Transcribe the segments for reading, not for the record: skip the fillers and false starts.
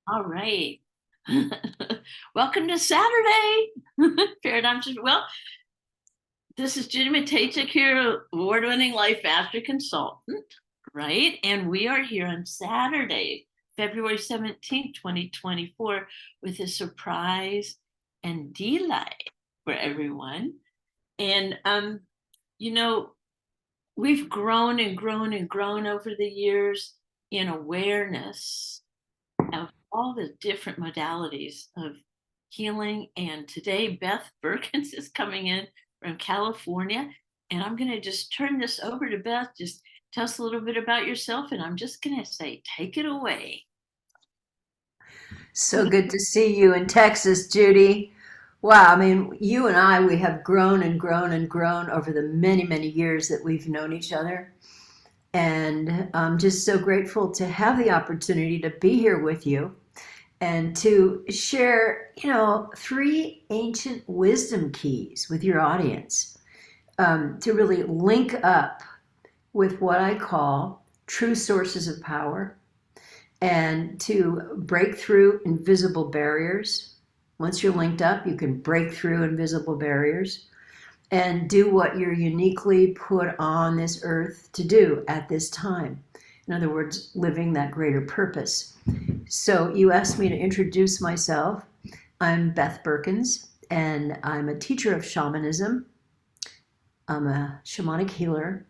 All right. Welcome to Saturday. Paradigm Shift. Well, this is Judy Matejcik here, award-winning life master consultant, right? And we are here on Saturday, February 17th, 2024, with a surprise and delight for everyone. And you know, we've grown and grown and grown over the years in awareness of all the different modalities of healing. And today, Beth Beurkens is coming in from California. And I'm going to just turn this over to Beth. Just tell us a little bit about yourself. And I'm just going to say, take it away. So good to see you in Texas, Judy. Wow, I mean, you and I, we have grown and grown and grown over the many, many years that we've known each other. And I'm just so grateful to have the opportunity to be here with you and to share, three ancient wisdom keys with your audience, to really link up with what I call true sources of power and to break through invisible barriers. Once you're linked up, you can break through invisible barriers and do what you're uniquely put on this earth to do at this time. In other words, living that greater purpose. So you asked me to introduce myself. I'm Beth Beurkens, and I'm a teacher of shamanism. I'm a shamanic healer.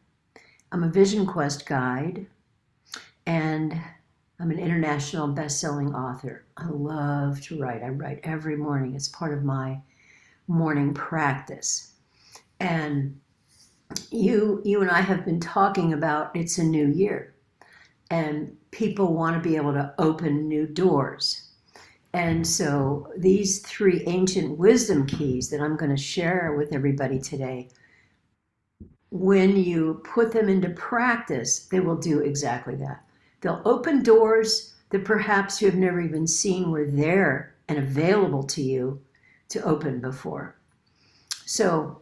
I'm a vision quest guide, and I'm an international best-selling author. I love to write. I write every morning. It's part of my morning practice. And you and I have been talking about it's a new year, and people want to be able to open new doors. And so these three ancient wisdom keys that I'm going to share with everybody today, when you put them into practice, they will do exactly that. They'll open doors that perhaps you have never even seen were there and available to you to open before. So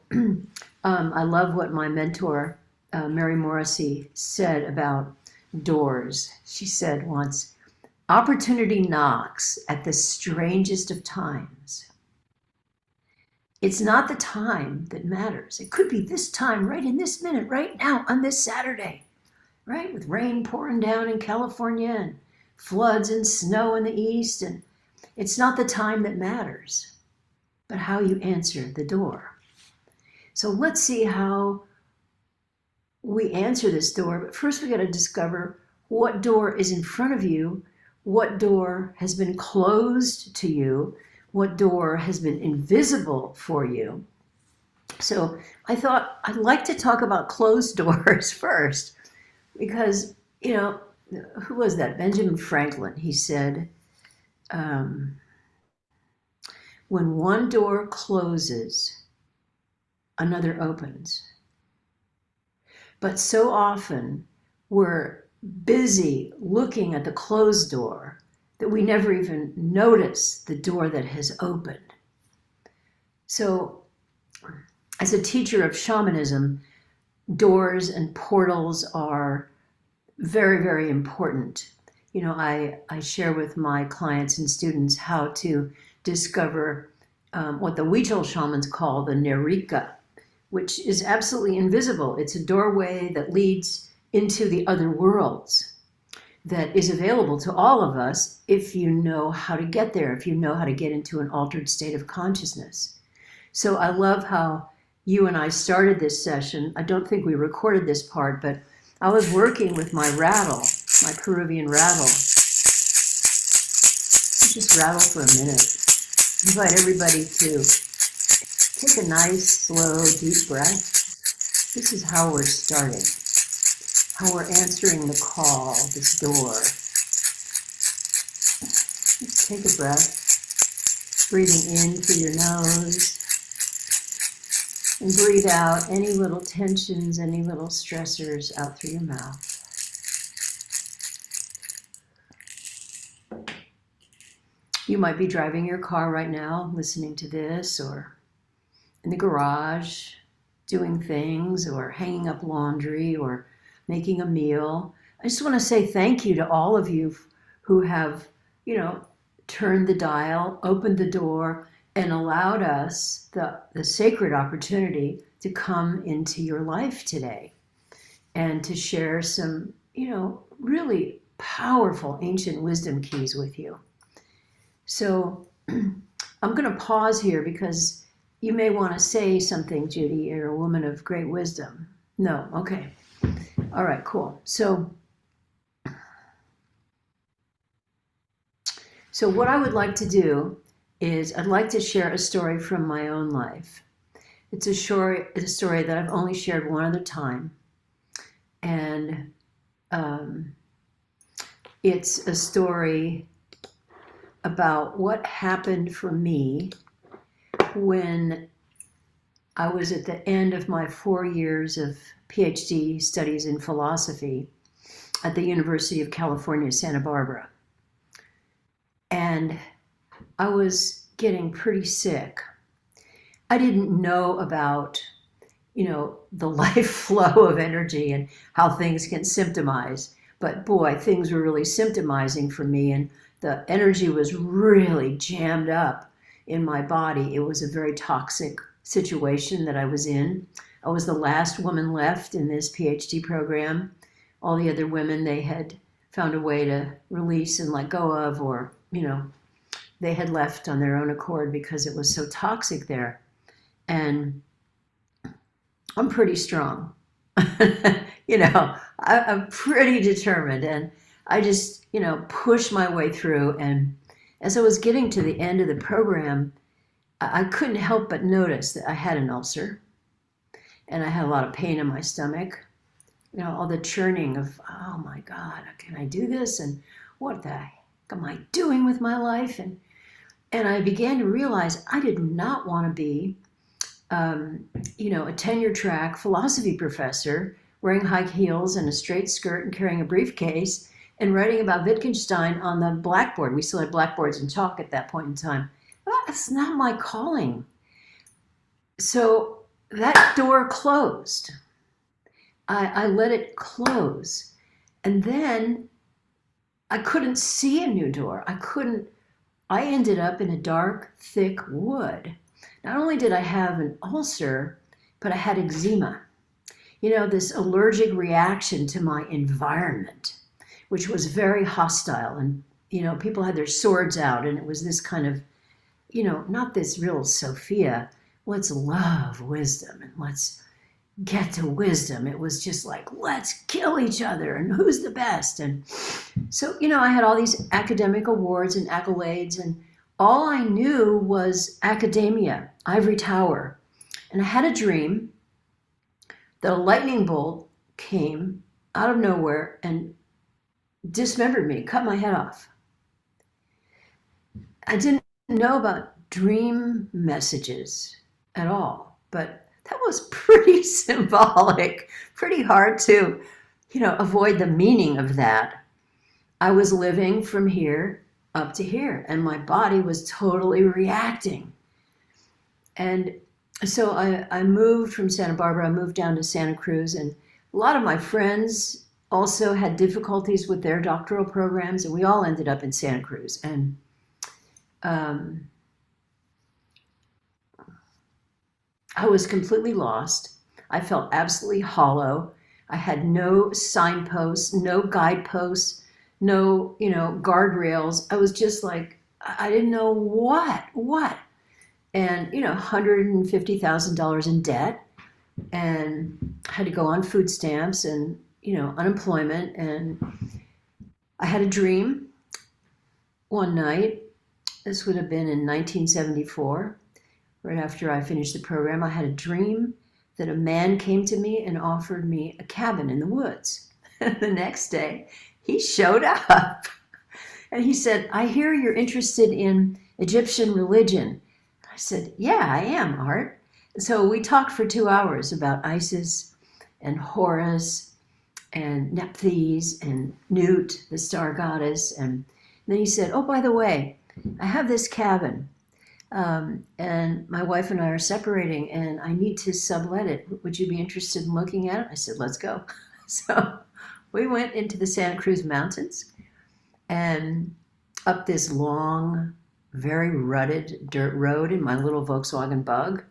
I love what my mentor, Mary Morrissey, said about doors. She said once, opportunity knocks at the strangest of times. It's not the time that matters. It could be this time, right in this minute, right now, on this Saturday. Right? With rain pouring down in California and floods and snow in the east. And it's not the time that matters, but how you answer the door. So let's see how we answer this door. But first we got to discover what door is in front of you, what door has been closed to you, what door has been invisible for you. So I thought I'd like to talk about closed doors first. Because, who was that? Benjamin Franklin. He said, when one door closes, another opens. But so often we're busy looking at the closed door that we never even notice the door that has opened. So, as a teacher of shamanism, doors and portals are very, very important. I share with my clients and students how to discover what the Huichol shamans call the Nerika, which is absolutely invisible. It's a doorway that leads into the other worlds that is available to all of us if you know how to get there, if you know how to get into an altered state of consciousness. So I love how you and I started this session. I don't think we recorded this part, but I was working with my rattle, my Peruvian rattle. Just rattle for a minute. Invite everybody to take a nice, slow, deep breath. This is how we're starting, how we're answering the call, this door. Just take a breath, breathing in through your nose. And breathe out any little tensions, any little stressors out through your mouth. You might be driving your car right now, listening to this, or in the garage, doing things, or hanging up laundry, or making a meal. I just want to say thank you to all of you who have, turned the dial, opened the door, and allowed us the sacred opportunity to come into your life today and to share some, really powerful ancient wisdom keys with you. So I'm going to pause here because you may want to say something, Judy. You're a woman of great wisdom. No, okay. All right, cool. So what I would like to do is I'd like to share a story from my own life. It's a story that I've only shared one other time. And it's a story about what happened for me when I was at the end of my 4 years of PhD studies in philosophy at the University of California, Santa Barbara. And I was getting pretty sick. I didn't know about, the life flow of energy and how things can symptomize. But boy, things were really symptomizing for me, and the energy was really jammed up in my body. It was a very toxic situation that I was in. I was the last woman left in this PhD program. All the other women, they had found a way to release and let go of, or, they had left on their own accord because it was so toxic there. And I'm pretty strong. I'm pretty determined, and I just, pushed my way through. And as I was getting to the end of the program, I couldn't help but notice that I had an ulcer, and I had a lot of pain in my stomach. All the churning of, oh my God, can I do this? And what the heck am I doing with my life? And I began to realize I did not want to be, a tenure track philosophy professor wearing high heels and a straight skirt and carrying a briefcase and writing about Wittgenstein on the blackboard. We still had blackboards and chalk at that point in time. That's not my calling. So that door closed. I let it close. And then I couldn't see a new door. I ended up in a dark, thick wood. Not only did I have an ulcer, but I had eczema. This allergic reaction to my environment, which was very hostile. And, people had their swords out, and it was this kind of, not this real Sophia, let's love wisdom and let's get to wisdom. It was just like, let's kill each other and who's the best. And so, I had all these academic awards and accolades, and all I knew was academia, ivory tower. And I had a dream that a lightning bolt came out of nowhere and dismembered me, cut my head off. I didn't know about dream messages at all, but that was pretty symbolic, pretty hard to, avoid the meaning of that. I was living from here up to here, and my body was totally reacting. And so I moved from Santa Barbara, I moved down to Santa Cruz, and a lot of my friends also had difficulties with their doctoral programs, and we all ended up in Santa Cruz. And I was completely lost. I felt absolutely hollow. I had no signposts, no guideposts, no, guardrails. I was just like, I didn't know what. And, $150,000 in debt, and had to go on food stamps and, unemployment. And I had a dream one night. This would have been in 1974, right after I finished the program. I had a dream that a man came to me and offered me a cabin in the woods. The next day, he showed up and he said, I hear you're interested in Egyptian religion. I said, yeah, I am, Art. So we talked for 2 hours about Isis and Horus and Nephthys and Nut, the star goddess. And then he said, oh, by the way, I have this cabin, and my wife and I are separating, and I need to sublet it. Would you be interested in looking at it? I said, let's go. So we went into the Santa Cruz Mountains, and up this long, very rutted dirt road in my little Volkswagen Bug.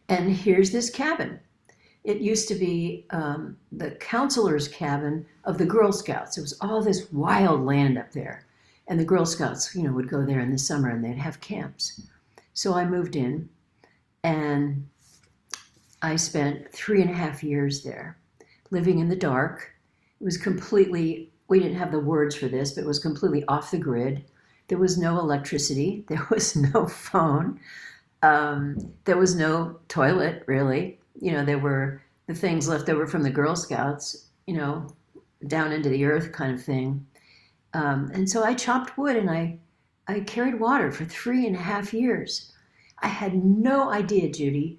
And here's this cabin. It used to be the counselor's cabin of the Girl Scouts. It was all this wild land up there. And the Girl Scouts, would go there in the summer and they'd have camps. So I moved in and I spent 3.5 years there, living in the dark. It was completely, we didn't have the words for this, but it was completely off the grid. There was no electricity. There was no phone. There was no toilet, really. There were the things left over from the Girl Scouts, down into the earth kind of thing. And so I chopped wood and I carried water for 3.5 years. I had no idea, Judy,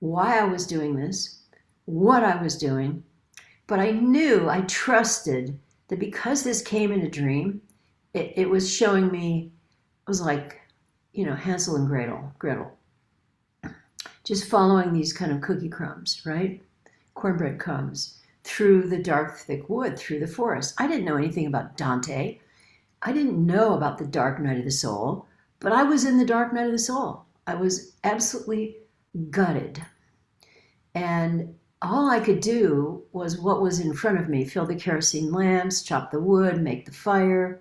why I was doing this, what I was doing, but I trusted that because this came in a dream, it was showing me, it was like, Hansel and Gretel, just following these kind of cookie crumbs, right? Cornbread crumbs through the dark, thick wood, through the forest. I didn't know anything about Dante. I didn't know about the dark night of the soul, but I was in the dark night of the soul. I was absolutely gutted. And all I could do was what was in front of me, fill the kerosene lamps, chop the wood, make the fire.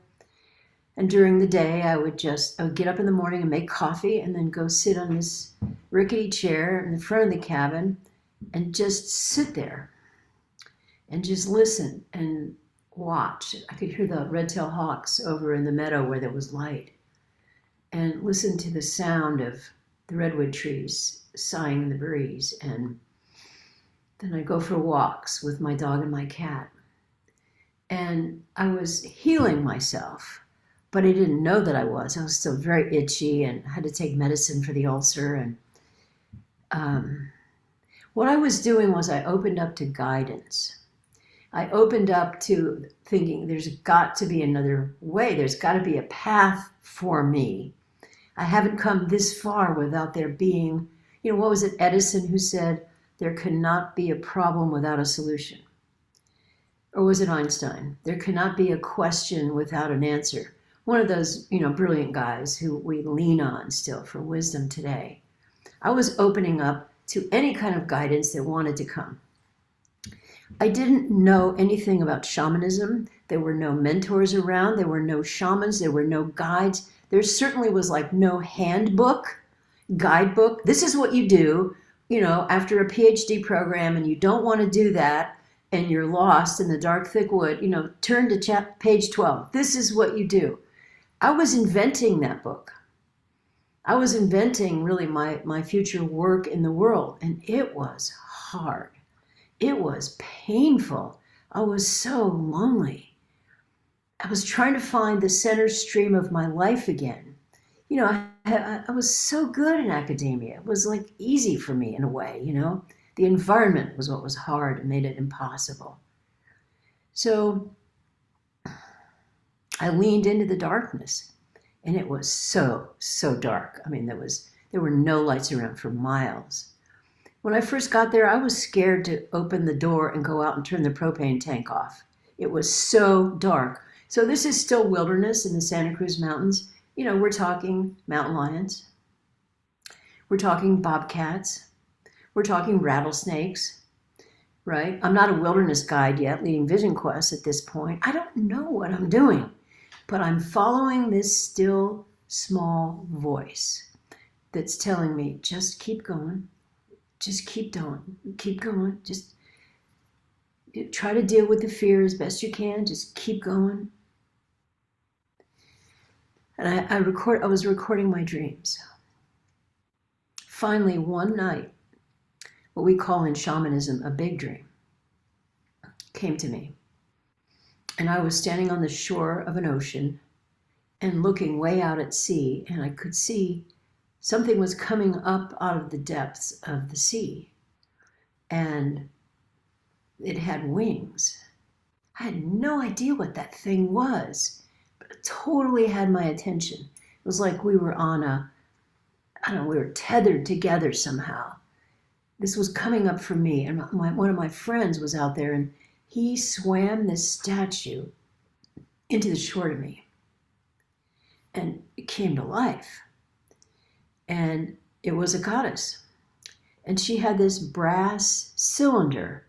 And during the day, I would get up in the morning and make coffee and then go sit on this rickety chair in the front of the cabin and just sit there and just listen and watch. I could hear the red-tailed hawks over in the meadow where there was light and listen to the sound of the redwood trees sighing in the breeze. And then I'd go for walks with my dog and my cat. And I was healing myself, but I didn't know that I was. I was still very itchy and had to take medicine for the ulcer. And what I was doing was I opened up to guidance. I opened up to thinking there's got to be another way. There's got to be a path for me. I haven't come this far without there being, what was it, Edison, who said, there cannot be a problem without a solution? Or was it Einstein? There cannot be a question without an answer. One of those, brilliant guys who we lean on still for wisdom today. I was opening up to any kind of guidance that wanted to come. I didn't know anything about shamanism. There were no mentors around. There were no shamans. There were no guides. There certainly was like no handbook, guidebook. This is what you do, after a PhD program and you don't want to do that and you're lost in the dark, thick wood, turn to page 12. This is what you do. I was inventing that book. I was inventing really my future work in the world, and it was hard. It was painful. I was so lonely. I was trying to find the center stream of my life again. I was so good in academia. It was like easy for me in a way, The environment was what was hard and made it impossible. So I leaned into the darkness, and it was so, so dark. I mean, there were no lights around for miles. When I first got there, I was scared to open the door and go out and turn the propane tank off. It was so dark. So this is still wilderness in the Santa Cruz Mountains. We're talking mountain lions. We're talking bobcats. We're talking rattlesnakes, right? I'm not a wilderness guide yet, leading Vision Quest at this point. I don't know what I'm doing, but I'm following this still small voice that's telling me, just keep going. Just keep going. Just try to deal with the fear as best you can. Just keep going. And I was recording my dreams. Finally, one night, what we call in shamanism a big dream, came to me. And I was standing on the shore of an ocean and looking way out at sea, and I could see something was coming up out of the depths of the sea, and it had wings. I had no idea what that thing was, but it totally had my attention. It was like we were we were tethered together somehow. This was coming up for me, and one of my friends was out there, and he swam this statue into the shore to me. and it came to life. And it was a goddess. And she had this brass cylinder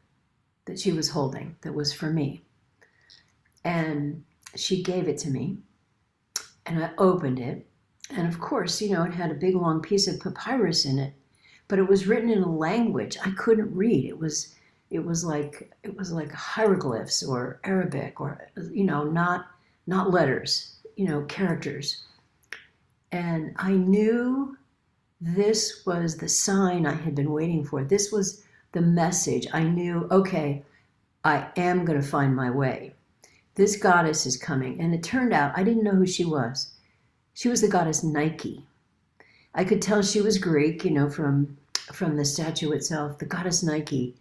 that she was holding that was for me. And she gave it to me, and I opened it. And of course, it had a big long piece of papyrus in it, but it was written in a language I couldn't read. It was like hieroglyphs or Arabic, or not letters, characters. And I knew this was the sign I had been waiting for. This was the message. I knew, okay, I am going to find my way. This goddess is coming. And it turned out I didn't know who she was. She was the goddess Nike. I could tell she was Greek, from the statue itself. The goddess Nike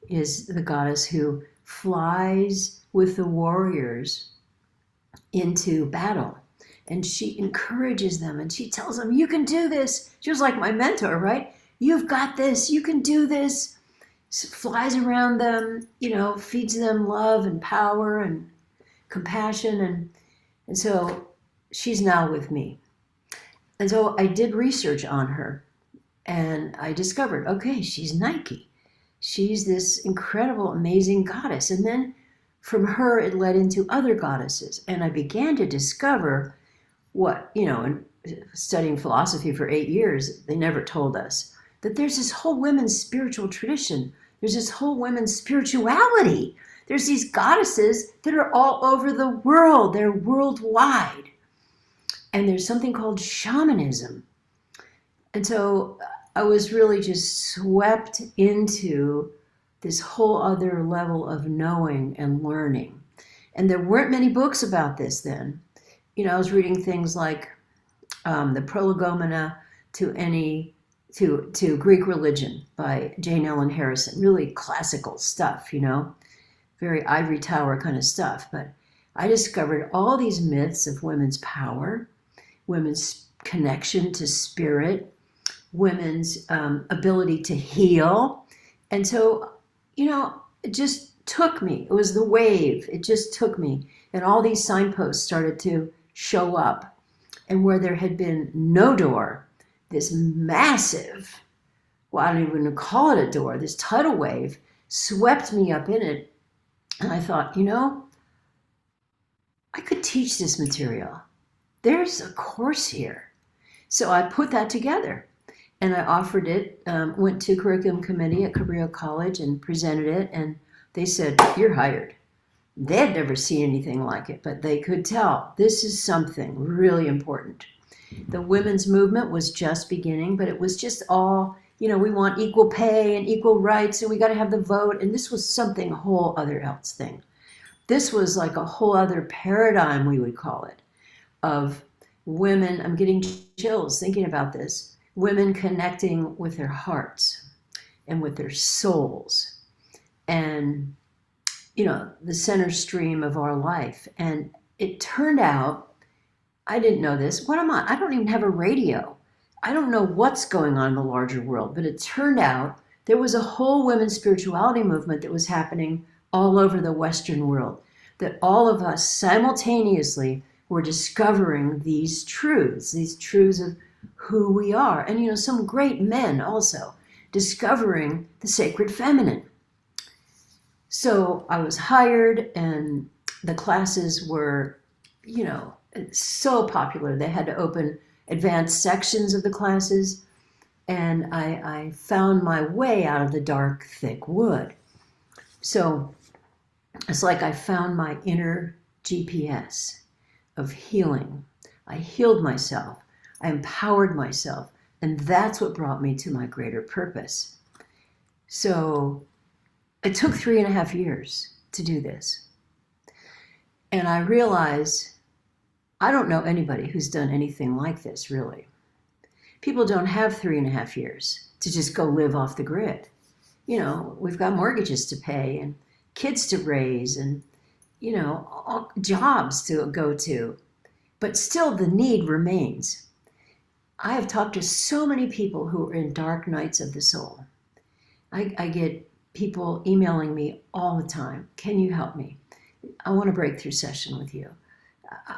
is the goddess who flies with the warriors into battle. And she encourages them, and she tells them, you can do this. She was like my mentor, right? You've got this. You can do this. Flies around them, feeds them love and power and compassion. And so she's now with me. And so I did research on her, and I discovered, okay, she's Nike. She's this incredible, amazing goddess. And then from her, it led into other goddesses. And I began to discover what, in studying philosophy for 8 years, they never told us that there's this whole women's spiritual tradition. There's this whole women's spirituality. There's these goddesses that are all over the world. They're worldwide. And there's something called shamanism. And so I was really just swept into this whole other level of knowing and learning. And there weren't many books about this then. I was reading things like the Prolegomena to Greek Religion by Jane Ellen Harrison. Really classical stuff, very ivory tower kind of stuff. But I discovered all these myths of women's power, women's connection to spirit, women's ability to heal. And so, it just took me. It was the wave. It just took me. And all these signposts started to show up. And where there had been no door, this massive, well, I don't even call it a door, this tidal wave swept me up in it. And I thought, I could teach this material. There's a course here. So I put that together. And I offered it, went to curriculum committee at Cabrillo College and presented it. And they said, you're hired. They had never seen anything like it, but they could tell this is something really important. The women's movement was just beginning, but it was just all, we want equal pay and equal rights, and we got to have the vote. And this was something a whole other else thing. This was like a whole other paradigm, we would call it, of women. I'm getting chills thinking about this. Women connecting with their hearts and with their souls, and the center stream of our life. And it turned out, I didn't know this. What am I? I don't even have a radio. I don't know what's going on in the larger world, but it turned out there was a whole women's spirituality movement that was happening all over the Western world, that all of us simultaneously were discovering these truths of who we are. And, some great men also discovering the sacred feminine. So I was hired, and the classes were, so popular. They had to open advanced sections of the classes, and I found my way out of the dark, thick wood. So it's like I found my inner GPS of healing. I healed myself. I empowered myself, and that's what brought me to my greater purpose. So it took 3.5 years to do this. And I realized I don't know anybody who's done anything like this, really. People don't have 3.5 years to just go live off the grid. We've got mortgages to pay and kids to raise and, jobs to go to. But still the need remains. I have talked to so many people who are in dark nights of the soul. I get people emailing me all the time. Can you help me? I want a breakthrough session with you.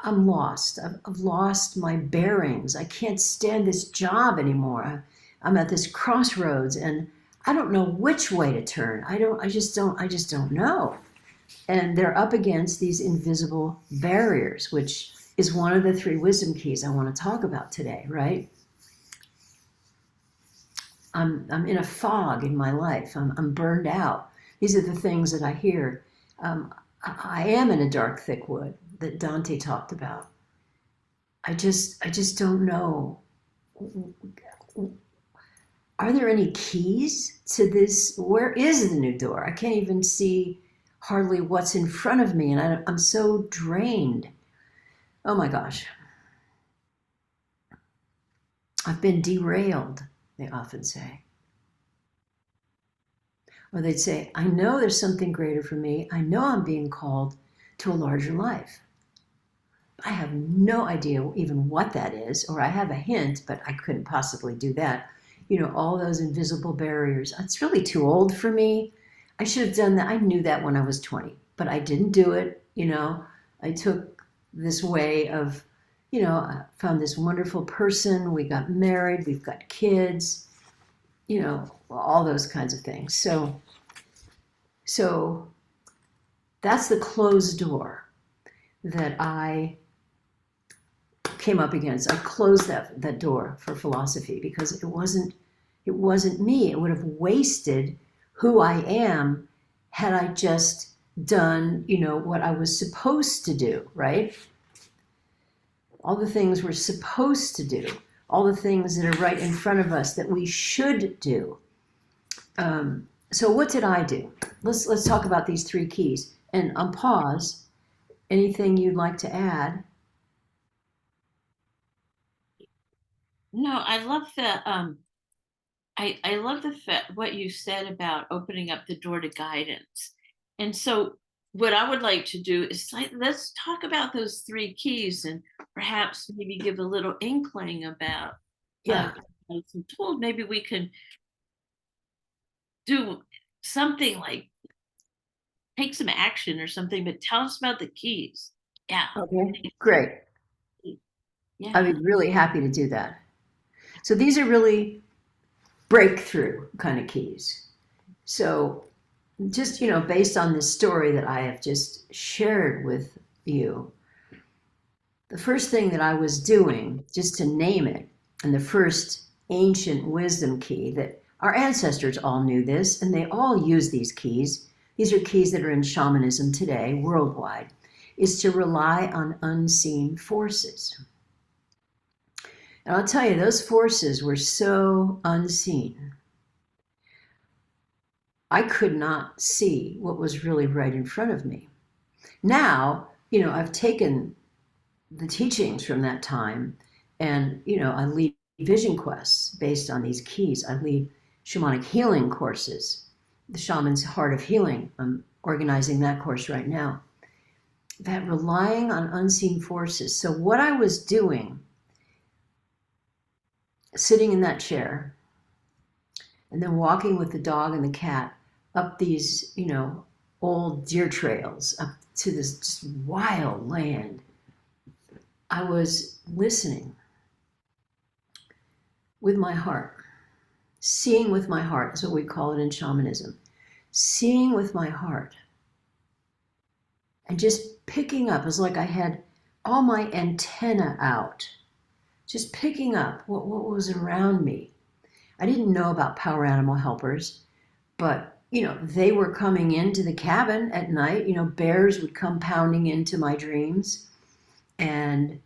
I'm lost. I've lost my bearings. I can't stand this job anymore. I'm at this crossroads and I don't know which way to turn. I just don't know. And they're up against these invisible barriers, which is one of the three wisdom keys I want to talk about today, right? I'm in a fog in my life. I'm burned out. These are the things that I hear. I am in a dark, thick wood that Dante talked about. I just don't know. Are there any keys to this? Where is the new door? I can't even see hardly what's in front of me, and I'm so drained. Oh my gosh. I've been derailed, they often say. Or they'd say, I know there's something greater for me. I know I'm being called to a larger life. I have no idea even what that is, or I have a hint, but I couldn't possibly do that. You know, all those invisible barriers. It's really too old for me. I should have done that. I knew that when I was 20, but I didn't do it. You know, I took this way of, you know, I found this wonderful person. We got married. We've got kids, you know, all those kinds of things. So that's the closed door that I came up against. I closed that door for philosophy because it wasn't me. It would have wasted who I am had I just done, you know, what I was supposed to do, right? All the things we're supposed to do, all the things that are right in front of us that we should do. So what did I do? Let's talk about these three keys. And on pause, anything you'd like to add? No, I love I love what you said about opening up the door to guidance. And so what I would like to do is let's talk about those three keys and perhaps maybe give a little inkling about Yeah. some tools. Maybe we can do something like take some action or something, but tell us about the keys. Yeah. Okay, great. Yeah. I'd be really happy to do that. So these are really breakthrough kind of keys. So just, you know, based on this story that I have just shared with you, the first thing that I was doing, just to name it, and the first ancient wisdom key that our ancestors all knew this, and they all use these keys. These are keys that are in shamanism today, worldwide, is to rely on unseen forces. And I'll tell you, those forces were so unseen. I could not see what was really right in front of me. Now, you know, I've taken the teachings from that time and, you know, I lead vision quests based on these keys. I lead shamanic healing courses, the Shaman's Heart of Healing. I'm organizing that course right now. That relying on unseen forces. So what I was doing, sitting in that chair and then walking with the dog and the cat up these, you know, old deer trails up to this just wild land, I was listening with my heart. Seeing with my heart is what we call it in shamanism. Seeing with my heart. And just picking up, it was like I had all my antenna out. Just picking up what was around me. I didn't know about power animal helpers, but, you know, they were coming into the cabin at night. You know, bears would come pounding into my dreams. And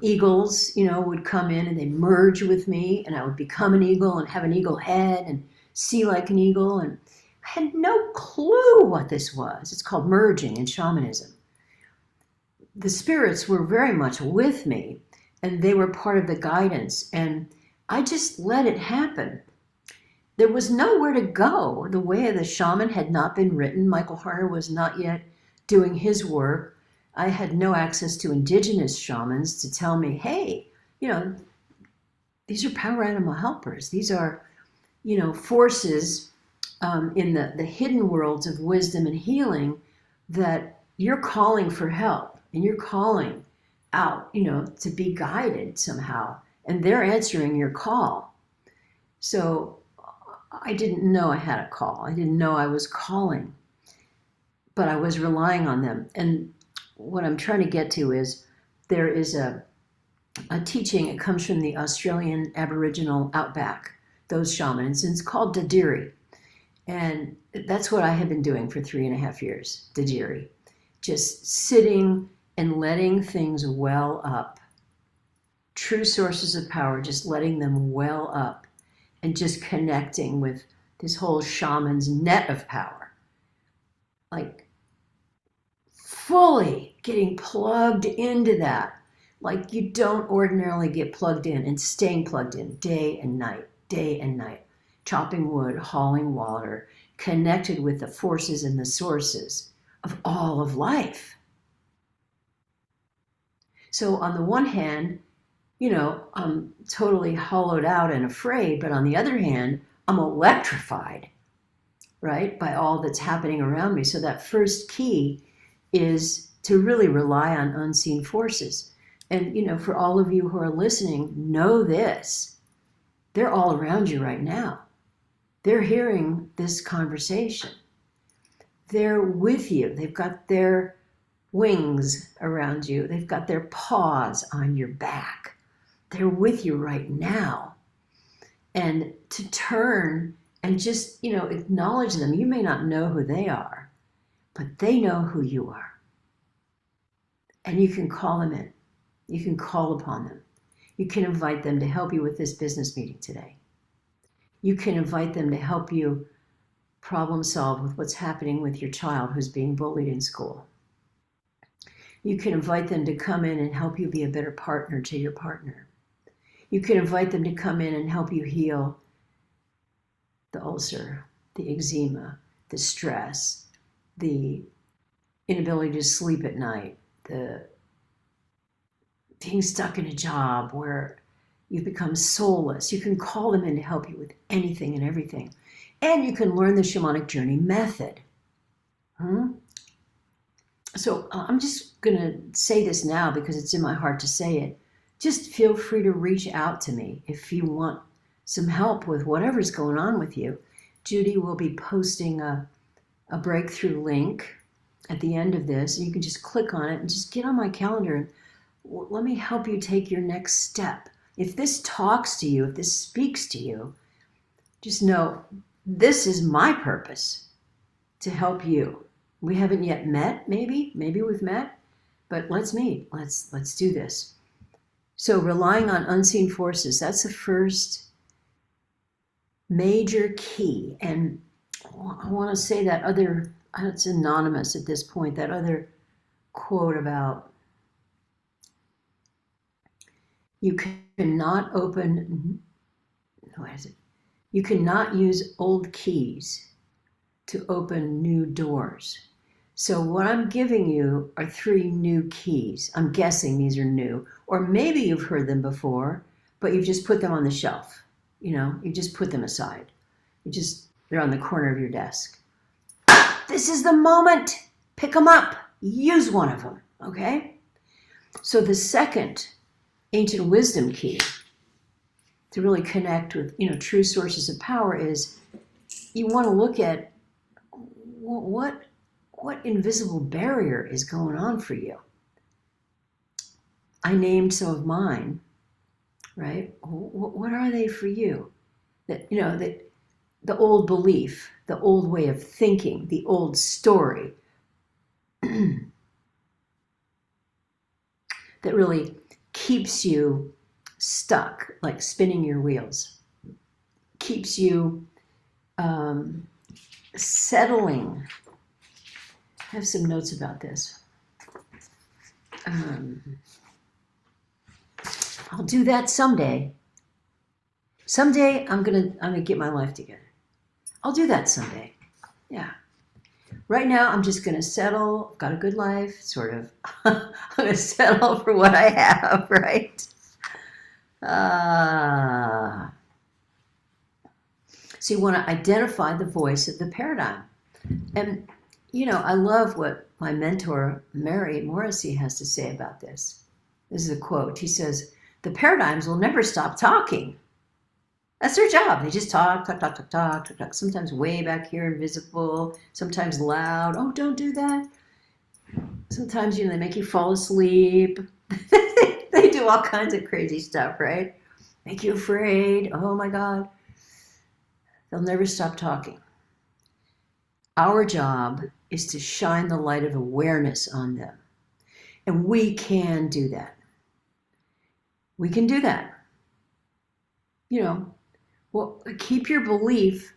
eagles, you know, would come in and they'd merge with me and I would become an eagle and have an eagle head and see like an eagle. And I had no clue what this was. It's called merging in shamanism. The spirits were very much with me and they were part of the guidance. And I just let it happen. There was nowhere to go. The way of the shaman had not been written. Michael Harner was not yet doing his work. I had no access to indigenous shamans to tell me, hey, you know, these are power animal helpers. These are, you know, forces in the hidden worlds of wisdom and healing that you're calling for help. and you're calling out, to be guided somehow, and they're answering your call. So I didn't know I had a call. I didn't know I was calling, but I was relying on them. And what I'm trying to get to is there is a teaching. It comes from the Australian Aboriginal outback, those shamans, and it's called Dadiri. And that's what I have been doing for 3.5 years, Dadiri. Just sitting and letting things well up. True sources of power, just letting them well up and just connecting with this whole shaman's net of power. Like fully getting plugged into that. Like you don't ordinarily get plugged in, and staying plugged in day and night, chopping wood, hauling water, connected with the forces and the sources of all of life. So on the one hand, I'm totally hollowed out and afraid, but on the other hand, I'm electrified, right, by all that's happening around me. So that first key is to really rely on unseen forces. And, for all of you who are listening, know this. They're all around you right now. They're hearing this conversation. They're with you. They've got their wings around you. They've got their paws on your back. They're with you right now. And to turn and just, acknowledge them. You may not know who they are, but they know who you are. And you can call them in. You can call upon them. You can invite them to help you with this business meeting today. You can invite them to help you problem solve with what's happening with your child who's being bullied in school. You can invite them to come in and help you be a better partner to your partner. You can invite them to come in and help you heal the ulcer, the eczema, the stress, the inability to sleep at night, the being stuck in a job where you've become soulless. You can call them in to help you with anything and everything. And you can learn the shamanic journey method. So I'm just going to say this now because it's in my heart to say it. Just feel free to reach out to me if you want some help with whatever's going on with you. Judy will be posting a breakthrough link at the end of this. And you can just click on it and just get on my calendar and let me help you take your next step. If this talks to you, if this speaks to you, just know this is my purpose, to help you. We haven't yet met, maybe we've met, but let's meet. Let's do this. So relying on unseen forces, that's the first major key. And I want to say that other, it's anonymous at this point, that other quote about you cannot open, you cannot use old keys to open new doors. So what I'm giving you are 3 new keys. I'm guessing these are new, or maybe you've heard them before, but you've just put them on the shelf. You just put them aside. They're on the corner of your desk. This is the moment. Pick them up. Use one of them, okay? So the second ancient wisdom key to really connect with, true sources of power is you want to look at what invisible barrier is going on for you. I named some of mine, right? What are they for you? That, that the old belief, the old way of thinking, the old story that really keeps you stuck, like spinning your wheels, keeps you settling. I have some notes about this. I'll do that someday. Someday I'm gonna get my life together. I'll do that someday. Yeah. Right now I'm just gonna settle. I've got a good life, sort of. I'm gonna settle for what I have, right? So you want to identify the voice of the paradigm. And I love what my mentor, Mary Morrissey, has to say about this. This is a quote. He says, "The paradigms will never stop talking." That's their job. They just talk, talk, talk, talk, talk, talk, talk. Sometimes way back here, invisible. Sometimes loud. Oh, don't do that. Sometimes, they make you fall asleep. They do all kinds of crazy stuff, right? Make you afraid. Oh my God. They'll never stop talking. Our job is to shine the light of awareness on them. And we can do that. We can do that. Well, keep your belief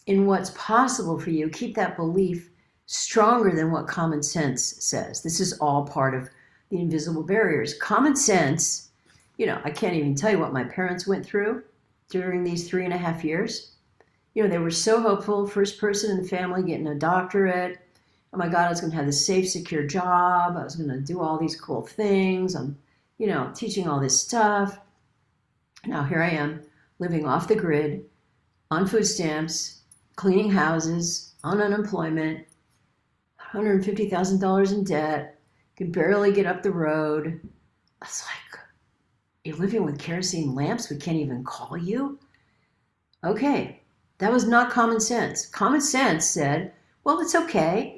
in what's possible for you. Keep that belief stronger than what common sense says. This is all part of the invisible barriers. Common sense, I can't even tell you what my parents went through during these 3.5 years. They were so hopeful, first person in the family getting a doctorate. Oh my God, I was going to have this safe, secure job. I was going to do all these cool things. I'm, teaching all this stuff. Now here I am, living off the grid, on food stamps, cleaning houses, on unemployment, $150,000 in debt, can barely get up the road. I was like, you're living with kerosene lamps? We can't even call you? Okay, that was not common sense. Common sense said, well, it's okay.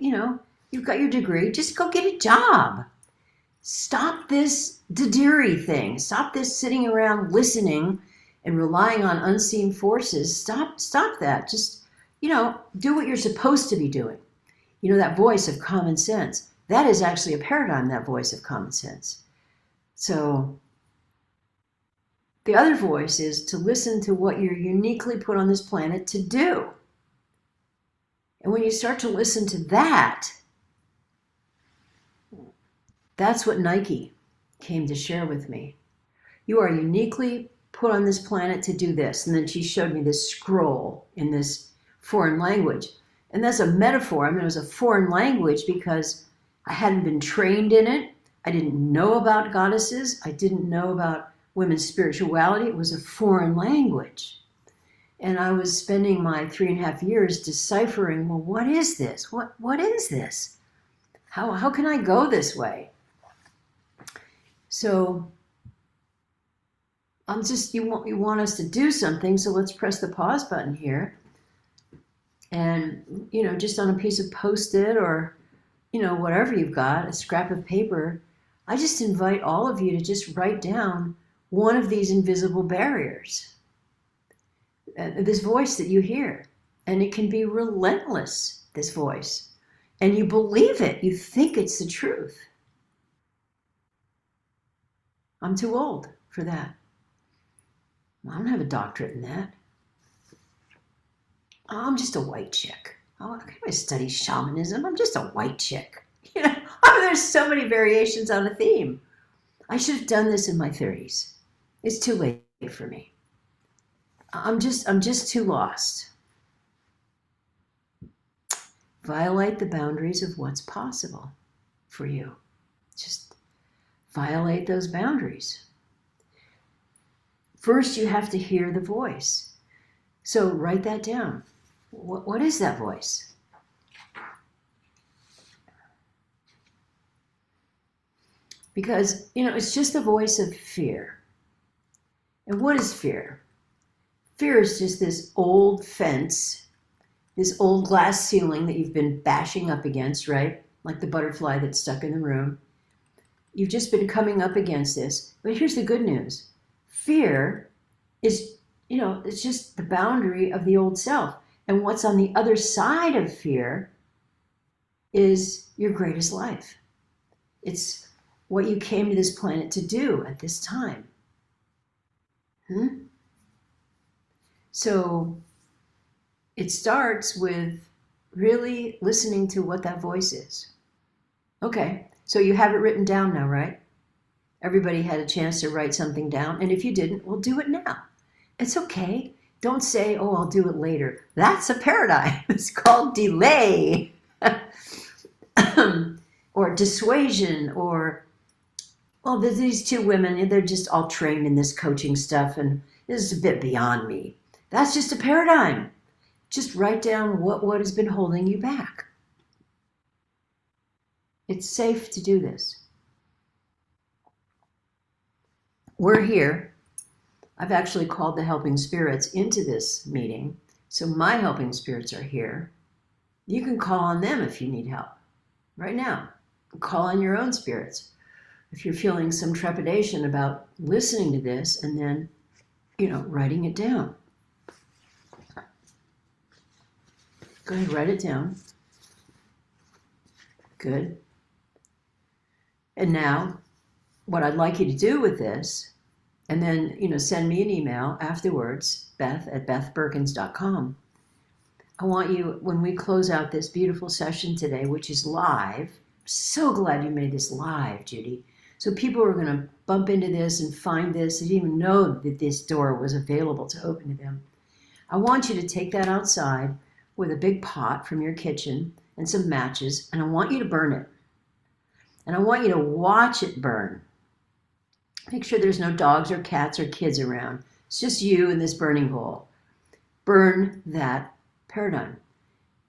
You've got your degree. Just go get a job. Stop this dadiri thing. Stop this sitting around listening and relying on unseen forces. Stop that. Just, do what you're supposed to be doing. That voice of common sense. That is actually a paradigm, that voice of common sense. So the other voice is to listen to what you're uniquely put on this planet to do. And when you start to listen to that, that's what Nike came to share with me. You are uniquely put on this planet to do this. And then she showed me this scroll in this foreign language. And that's a metaphor. It was a foreign language because I hadn't been trained in it. I didn't know about goddesses. I didn't know about women's spirituality. It was a foreign language. And I was spending my 3.5 years deciphering, well, what is this? What is this? How can I go this way? So you want us to do something, so let's press the pause button here. And, just on a piece of Post-it or, whatever you've got, a scrap of paper, I just invite all of you to just write down one of these invisible barriers. This voice that you hear. And it can be relentless, this voice. And you believe it. You think it's the truth. I'm too old for that. I don't have a doctorate in that. I'm just a white chick. Oh, I can't study shamanism. I'm just a white chick. There's so many variations on a theme. I should have done this in my 30s. It's too late for me. I'm just too lost. Violate the boundaries of what's possible for you. Just violate those boundaries. First, you have to hear the voice. So write that down. What is that voice? Because, it's just the voice of fear. And what is fear? Fear is just this old fence, this old glass ceiling that you've been bashing up against, right? Like the butterfly that's stuck in the room. You've just been coming up against this. But here's the good news. Fear is, it's just the boundary of the old self. And what's on the other side of fear is your greatest life. It's what you came to this planet to do at this time. So it starts with really listening to what that voice is. Okay, so you have it written down now, right? Everybody had a chance to write something down. And if you didn't, well, do it now. It's okay. Don't say, oh, I'll do it later. That's a paradigm. It's called delay or dissuasion or, well, there's these two women, they're just all trained in this coaching stuff and this is a bit beyond me. That's just a paradigm. Just write down what has been holding you back. It's safe to do this. We're here. I've actually called the helping spirits into this meeting. So my helping spirits are here. You can call on them if you need help right now. Call on your own spirits. If you're feeling some trepidation about listening to this and then, writing it down. Go ahead, write it down. Good. And now, what I'd like you to do with this, and then, send me an email afterwards, Beth@BethBeurkens.com. I want you, when we close out this beautiful session today, which is live, so glad you made this live, Judy. So people are going to bump into this and find this. They didn't even know that this door was available to open to them. I want you to take that outside with a big pot from your kitchen and some matches, and I want you to burn it. And I want you to watch it burn. Make sure there's no dogs or cats or kids around. It's just you in this burning bowl. Burn that paradigm.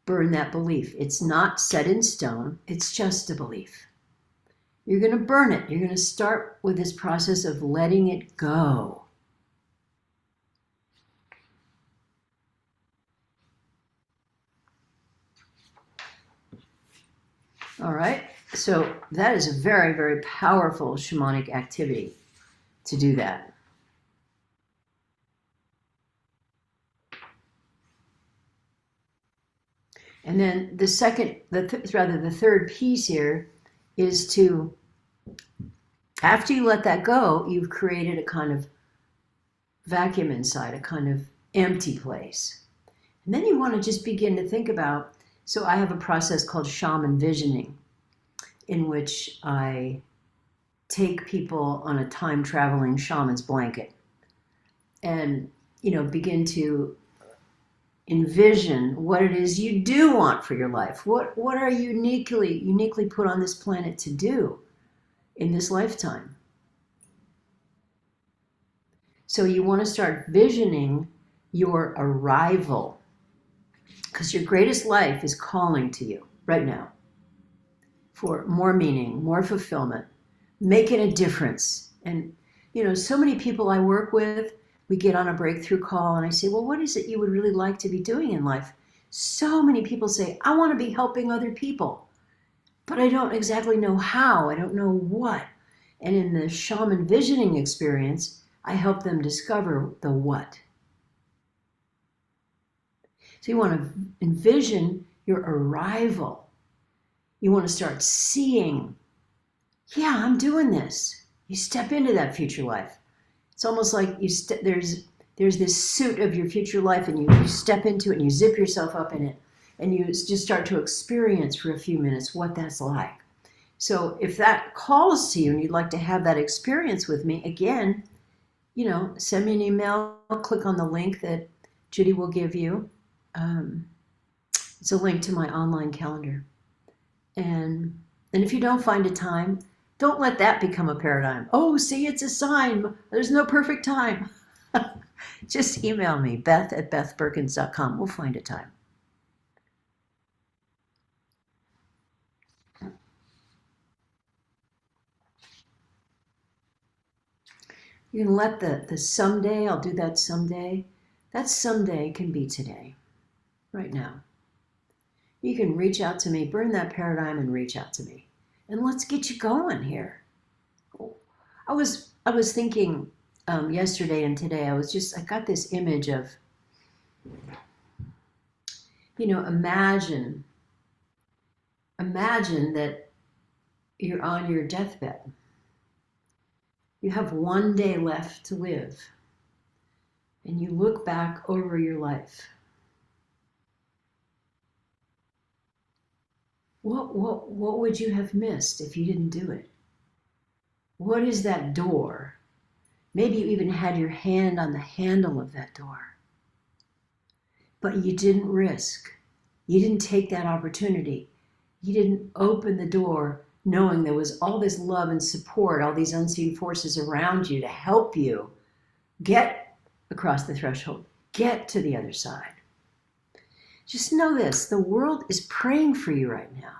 Burn that belief. It's not set in stone. It's just a belief. You're going to burn it. You're going to start with this process of letting it go. All right. So that is a very, very powerful shamanic activity to do that. And then the third piece here is to, after you let that go, you've created a kind of vacuum inside, a kind of empty place. And then you want to just begin to think about, so I have a process called Shaman Visioning, in which I take people on a time-traveling shaman's blanket and, begin to envision what it is you do want for your life. What are you uniquely put on this planet to do in this lifetime? So you want to start visioning your arrival, because your greatest life is calling to you right now for more meaning, more fulfillment, making a difference. And, so many people I work with, we get on a breakthrough call and I say, well, what is it you would really like to be doing in life? So many people say, I want to be helping other people, but I don't exactly know how. I don't know what. And in the shaman visioning experience, I help them discover the what. So you want to envision your arrival. You want to start seeing, yeah, I'm doing this. You step into that future life. It's almost like there's this suit of your future life, and you step into it and you zip yourself up in it, and you just start to experience for a few minutes what that's like. So if that calls to you and you'd like to have that experience with me, again, send me an email, click on the link that Judy will give you. It's a link to my online calendar. And if you don't find a time, don't let that become a paradigm. Oh, see, it's a sign. There's no perfect time. Just email me, Beth@BethBeurkens.com. We'll find a time. You can let the someday, I'll do that someday. That someday can be today, right now. You can reach out to me, burn that paradigm and reach out to me. And let's get you going here. I was thinking yesterday and today, I got this image of, imagine that you're on your deathbed. You have one day left to live. And you look back over your life. What would you have missed if you didn't do it? What is that door? Maybe you even had your hand on the handle of that door. But you didn't risk. You didn't take that opportunity. You didn't open the door knowing there was all this love and support, all these unseen forces around you to help you get across the threshold, get to the other side. Just know this, the world is praying for you right now.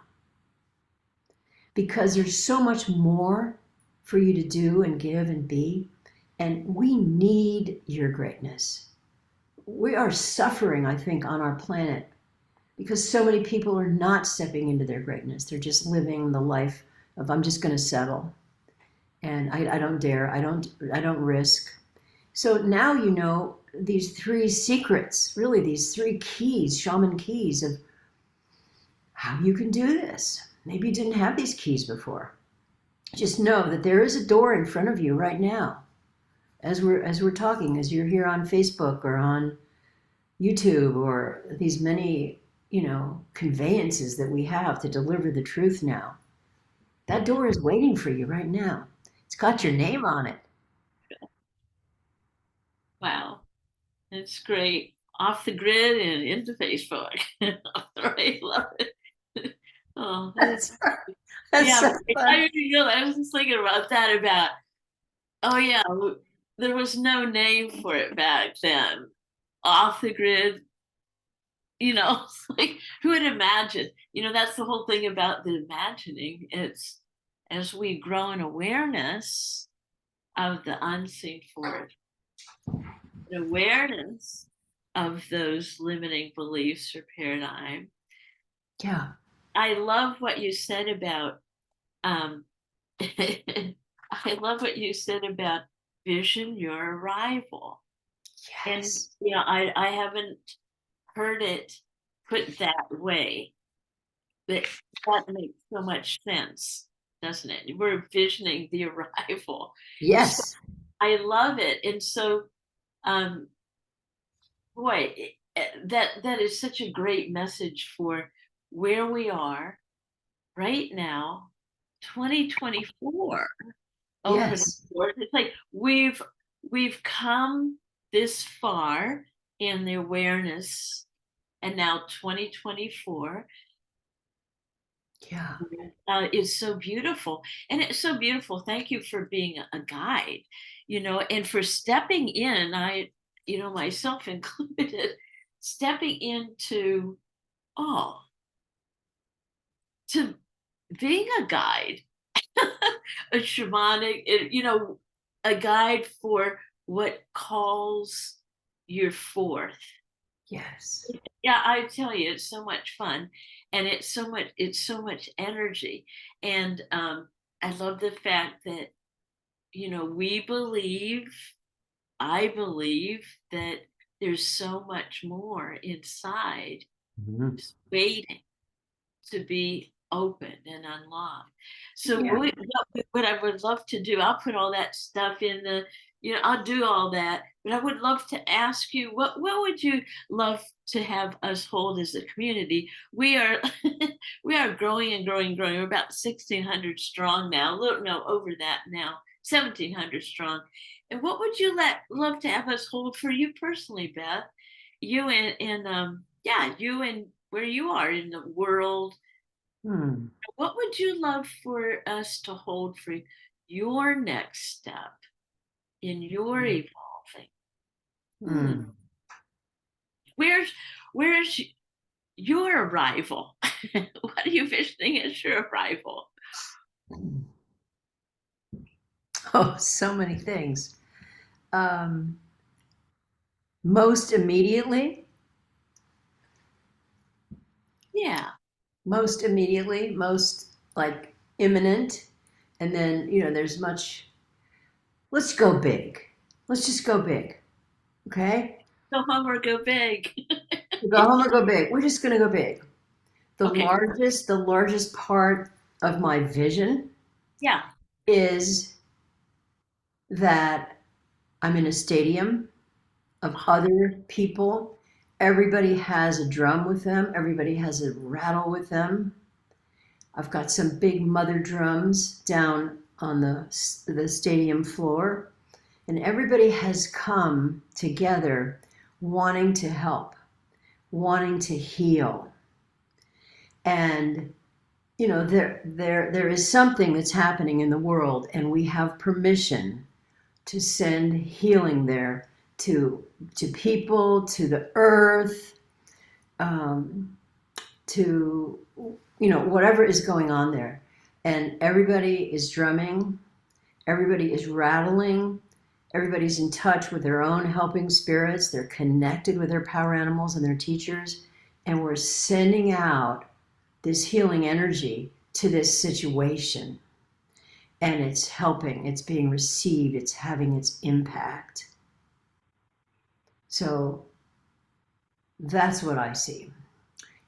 because there's so much more for you to do and give and be. And we need your greatness. We are suffering, I think, on our planet because so many people are not stepping into their greatness. They're just living the life of, I'm just going to settle. And I don't dare. I don't risk. So now you know these three secrets, really these three keys, shaman keys of how you can do this. Maybe you didn't have these keys before. Just know that there is a door in front of you right now. As we're talking, as you're here on Facebook or on YouTube or these many, conveyances that we have to deliver the truth now. That door is waiting for you right now. It's got your name on it. Wow. It's great. Off the grid and into Facebook. I love it. Oh, That's, yeah. so fun. I was just thinking about that about, oh yeah, there was no name for it back then. Off the grid, it's like who would imagine? That's the whole thing about the imagining. It's as we grow in awareness of the unseen force, an awareness of those limiting beliefs or paradigm. Yeah. I love what you said about I love what you said about vision your arrival. And Yes. I haven't heard it put that way, but that makes so much sense, doesn't it? We're visioning the arrival. So Yes. I love it. And so um boy, that is such a great message for where we are right now, 2024. Open Yes. doors. It's like we've come this far in the awareness, and now 2024 Yeah. is so beautiful, and it's so beautiful. Thank you for being a guide, and for stepping in. Myself included, stepping into oh to being a guide, a shamanic, a guide for what calls your forth. Yes. Yeah, I tell you, it's so much fun, and it's so much energy, and I love the fact that we believe, I believe that there's so much more inside, Mhm. just waiting to be open and unlocked. So Yeah. what I would love to do, I'll put all that stuff in I'll do all that, but I would love to ask you, what would you love to have us hold as a community? We are we are growing and growing and growing. We're about 1,600 strong now, a little no over that now, 1,700 strong. And what would you love to have us hold for you personally, Beth? You you and where you are in the world. Hmm. What would you love for us to hold for your next step in your evolving? Hmm. Hmm. Where's where's your arrival? What are you visioning as your arrival? Oh, so many things. Um, most immediately, Yeah. most like imminent. And then, there's much, let's go big. Let's just go big. Okay? Go home or go big. Go home or go big. We're just going to go big. The Okay. largest, the largest part of my vision Yeah. is that I'm in a stadium of other people. Everybody has a drum with them. Everybody has a rattle with them. I've got some big mother drums down on the stadium floor, and everybody has come together wanting to help, wanting to heal. And there is something that's happening in the world, and we have permission to send healing there to people, to the earth, um, to whatever is going on there. and everybody is drumming, everybody is rattling, everybody's in touch with their own helping spirits, they're connected with their power animals and their teachers, and we're sending out this healing energy to this situation. And it's helping, it's being received, it's having its impact. So that's what I see.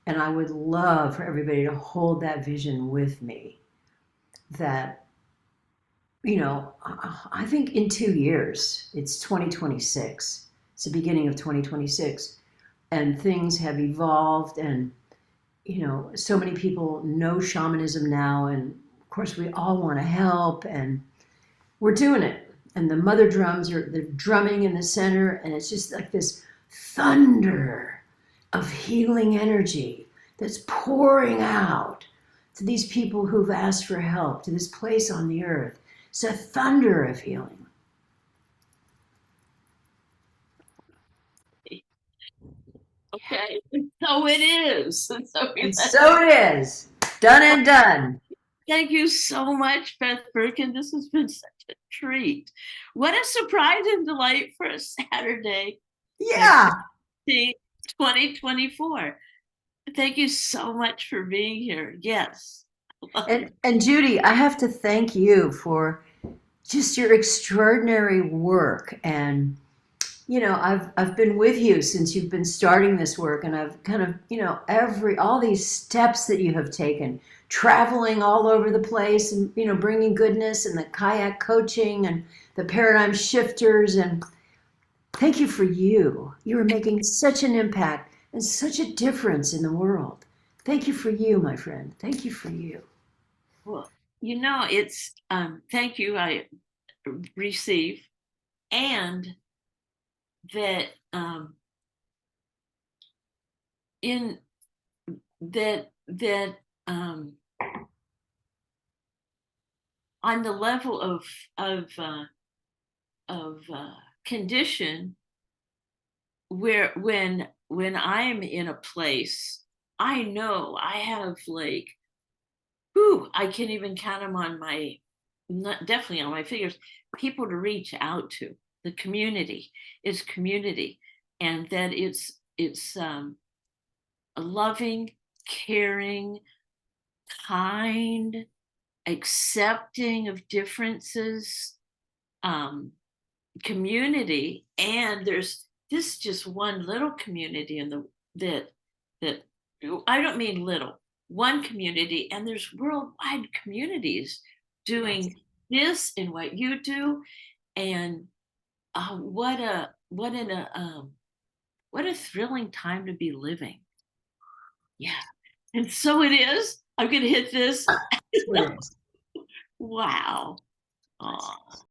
And I would love for everybody to hold that vision with me that, I think in 2 years, it's 2026, it's the beginning of 2026, and things have evolved, and, so many people know shamanism now, and of course we all want to help, and we're doing it. And the mother drums they're drumming in the center, and it's just like this thunder of healing energy that's pouring out to these people who've asked for help, to this place on the earth. It's a thunder of healing. Okay, so it is. So And so it is. Done and done. thank you so much, Beth Beurkens. This has been such a treat. What a surprise and delight for a Saturday. Yeah. 2024. Thank you so much for being here. Yes. And Judy, I have to thank you for just your extraordinary work. And I've been with you since you've been starting this work, and I've kind of all these steps that you have taken, traveling all over the place, and bringing goodness, and the kayak coaching and the paradigm shifters. And thank you for you. You are making such an impact and such a difference in the world. Thank you for you, my friend. Thank you for you. Well, it's thank you. I receive, and that in that on the level of condition, where when I'm in a place, I know I have like, I can't even count them on my, not definitely on my fingers, people to reach out to. The community is community, and that it's a loving, caring, kind, accepting of differences, community. And there's this just one little community in that I don't mean little, one community, and there's worldwide communities doing this and what you do. And what a thrilling time to be living. Yeah. And so it is. I'm gonna hit this. Wow. Aw.